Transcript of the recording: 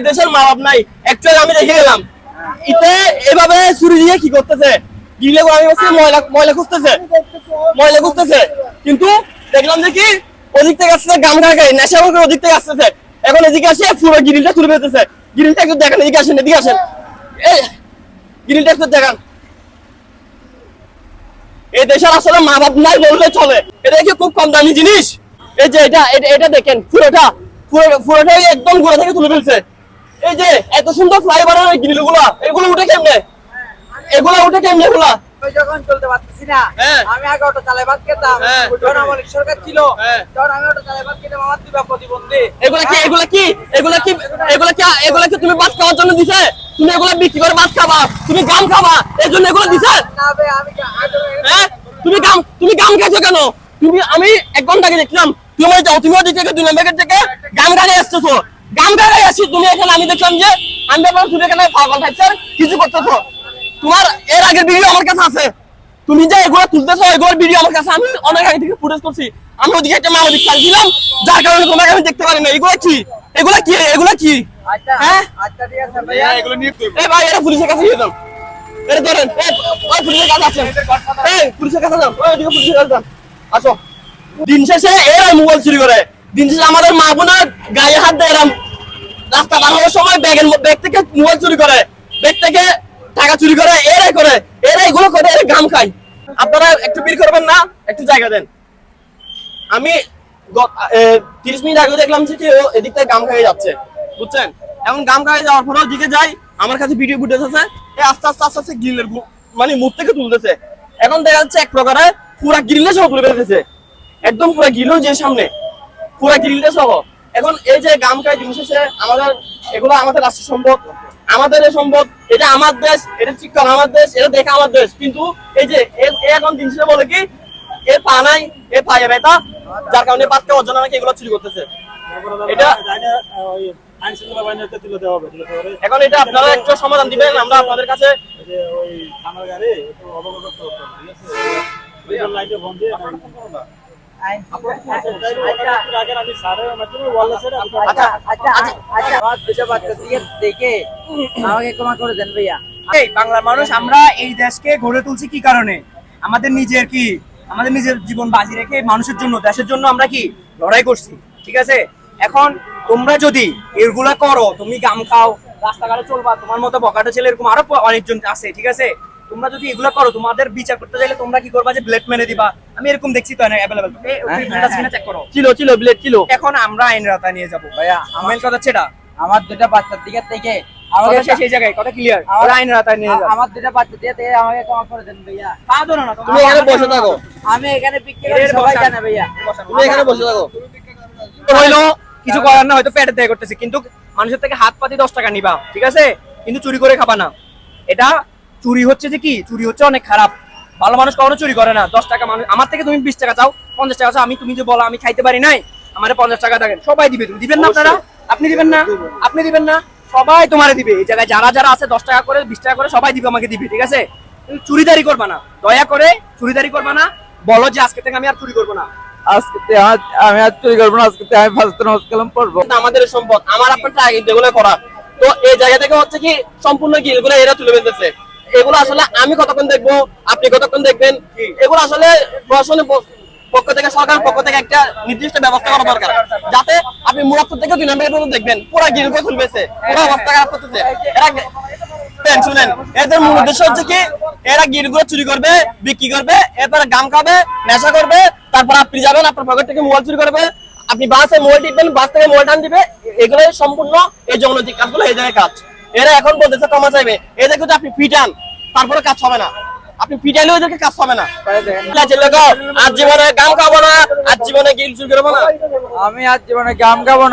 দেশের মা বাপ নাই। অ্যাকচুয়ালি আমি দেখে গেলাম ইতে এভাবে ছুরি দিয়ে কি করতেছে, গিলে আমি বলছি ময়লা খুঁজতেছে, কিন্তু দেখলাম যে কি ওদিক থেকে আসতেছে গাম খাই নেশা করে ওদিক থেকে আসতেছে। এখন এদিকে আসে পুরো গ্রিলটা তুলে ফেলতেছে। গ্রিলটা একটু দেখেন, এদিকে আসেন এই গ্রিলটা একটু দেখান। এই দেশের আসলে মা বাপ নাই বললে চলে। এটা কি খুব কম দামি জিনিস? এই যে এটা দেখেন পুরোটাই একদম গোড়া থেকে তুলে ফেলছে। এই যে এত সুন্দর ফ্লাইওভারের ওই গ্রিলগুলো, এগুলো উঠে কেমনে? এগুলা যখন চলতে পারতেছি না, আমি আগে অটো চালাই ভাত খেতাম, যখন আমার সরকার ছিল তখন আমি অটো চালাই ভাত খেতাম, আমার দুই বাপ প্রতিবন্ধী। এগুলা কি তুমি ভাত খাওয়ার জন্য দিছে? তুমি এগুলা বিক্রি করে ভাত খাবা, তুমি গাম খাবা, এই জন্য এগুলো দিছে? তুমি গাম খাইছো কেন? আমি 1 ঘন্টা আগে দেখলাম তুমি ওদিক থেকে 2 নম্বর থেকে গাম গাড়ি আসতেছো, গাম গাড়ি আসি তুমি এখানে। আমি দেখলাম যে আমি ভাবলাম তুমি এখানে পাগল খাইছেন কিছু করতেছো। তোমার এর আগের ভিডিও আমার কাছে আছে, তুমি যে এগুলো তুলতেছো এগুলোর ভিডিও আমার কাছে, আমি অনেক আগে থেকে ফুটেজ করছি। আমি ওদিকে একটা মানবিক কাজ দিলাম, যার কারণে তোমাকে আমি দেখতে পারি না। এগুলো কি হ্যাঁ আচ্ছা ঠিক আছে ভাইয়া, এগুলো নিয়ে এই ভাই এটা পুলিশের কাছে নিয়ে যান। এটা ধরেন, ওই পুলিশের কাছে আছেন, পুলিশের কাছে যান, ওইদিকে পুলিশের কাছে যান। আসো। দিন শেষে এরা মোবাইল চুরি করে, দিন শেষে আমাদের মা বোনের গায়ে হাত দেয়, এরা রাস্তা পার হওয়ার সময় ব্যাগ থেকে মোবাইল চুরি করে, ব্যাগ থেকে টাকা চুরি করে, এরা এগুলো করে, এরা গাম খায়। আপনারা একটু বের করবেন না, একটু জায়গা দেন। আমি 30 মিনিট আগে দেখলাম যে ও এদিক থেকে গাম খাইয়ে যাচ্ছে, বুঝছেন? এখন গাম খাইয়ে যাওয়ার পরেও দিকে যাই, আমার কাছে ভিডিও ফুটেজ আছে, আস্তে আস্তে গ্রিলের মানে মুখ থেকে তুলতেছে। এখন দেখা যাচ্ছে এক প্রকারে পুরা গ্রিলে সহ তুলে ফেলতেছে, একদম পুরা গ্রিলও যে সামনে, পুরা গ্রিলটা সহ। এখন এই যে গাম খাই জিনিস আছে এগুলো আমাদের রাষ্ট্র সম্পদ, আমাদের সম্পদ, এটা আমার দেশ, এটা চিকন আমার দেশ, এটা দেখা আমার দেশ। কিন্তু এই যে এখন জিনিসটা বলে কি এর পা নাই, এর পায়ে ব্যথা, যার কারণে পাতকে অর্জন নাকি এগুলো চুরি করতেছে। এটা এখন এটা আপনারা একটু সমাধান দিবেন, আমরা আপনাদের কাছে দেখে আমাকে ক্ষমা করে দেন ভাইয়া। বাংলার মানুষ আমরা এই দেশকে গড়ে তুলছি কি কারণে? আমাদের নিজের জীবন বাজি রেখে মানুষের জন্য, দেশের জন্য আমরা কি লড়াই করছি, ঠিক আছে? এখন তোমরা যদি এগুলা করো, তুমি গাম খাও, রাস্তাঘাটে চলবা, তোমার মতো বকাটা ছেলে এরকম আরো অনেকজন আছে, ঠিক আছে? তোমরা যদি এগুলা করো, তোমাদের বিচার করতে চাইলে তোমরা কি করবা যে ব্লেড মেরে দিবা। আমি এরকম দেখছি তো অ্যাভেলেবল, চেক করো, ব্লেড ছিল। এখন আমরা আইনের আওতায় নিয়ে যাবো ভাইয়া, আমার কথা সেটা। আমার দুটা বাচ্চার দিকে থেকে আমাকে সেই জায়গায় কথা ক্লিয়ার, ওরা আইনের আওতায় নিয়ে যাবো। আমার দুটা বাচ্চা দিয়ে থেকে আমাকে ক্ষমা করে দেন ভাইয়া। পা ধরো না, তুমি এখানে বসে থাকো, আমি এখানে বিক্রি করি, সবাই জানে ভাইয়া। তুমি এখানে বসে থাকো। হইলো কিছু করার না, হয়তো পেটের দায় করতেছি, কিন্তু মানুষের থেকে হাত পাতি 10 টাকা নিবা, ঠিক আছে? কিন্তু চুরি করে খাবা না। এটা চুরি হচ্ছে যে কি, চুরি হচ্ছে অনেক খারাপ। ভালো মানুষ কখনো চুরি করে না। 10 টাকা মানুষ আমার থেকে তুমি 20 টাকা চাও, 50 টাকা চাও, তুমি যে বলো আমি খাইতে পারি নাই, আমার 50 টাকা দেখেন, সবাই দিবে। তুমি দিবেন না? আপনারা আপনি দিবেন না, সবাই তোমারে দিবে। এই জায়গায় যারা আছে 10 টাকা করে 20 টাকা করে সবাই দিবে, আমাকে দিবে, ঠিক আছে? তুমি চুরিদারি করবা না, দয়া করে চুরিদারি করবা না। বলো যে আজকে থেকে আমি আর চুরি করবো না, আমি আর চুরি করবো না, আজকে আমি ফার্স্ট নামাজ কালাম পড়বো। আমাদের সম্পদ, আমার আপনার টাকা এগুলো করা। তো এই জায়গা থেকে হচ্ছে কি সম্পূর্ণ গিলগুলো এরা তুলে ফেলতেছে। এগুলো আসলে আমি কতক্ষণ দেখবো, আপনি কতক্ষণ দেখবেন? এগুলো আসলে প্রশাসনের পক্ষ থেকে, সরকারের পক্ষ থেকে একটা নির্দিষ্ট ব্যবস্থা করা দরকার, যাতে আপনি মুরাদপুর থেকে 2 নম্বর পর্যন্ত দেখবেন পুরো গিলগুলো তুলবেছে, পুরো অবস্থা খারাপ করতেছে। শুনেন, এদের মূল উদ্দেশ্য হচ্ছে কি এরা গিলগুলো চুরি করবে, বিক্রি করবে, এরপরে গাম খাবে, নেশা করবে, তারপর আপনি যাবেন আপনার পকেট থেকে মোবাইল চুরি করবে, আপনি বাসে মোবাইল টিপবেন, বাস থেকে মোবাইল টান দিবে। এগুলো সম্পূর্ণ এই যৌনৈতিক কাজগুলো এই জায়গায় কাজ। এরা এখন বলতেছে ক্ষমা চাইবে, এদের কিন্তু আপনি ফিটান, তারপরে কাজ হবে না। আপনি ফিটাইলেও এদেরকে কাজ হবে না। আজ জীবনে গাম খাবো না, আজ জীবনে গিল চুরি করবো না, আমি আজ জীবনে গাম খাবো না।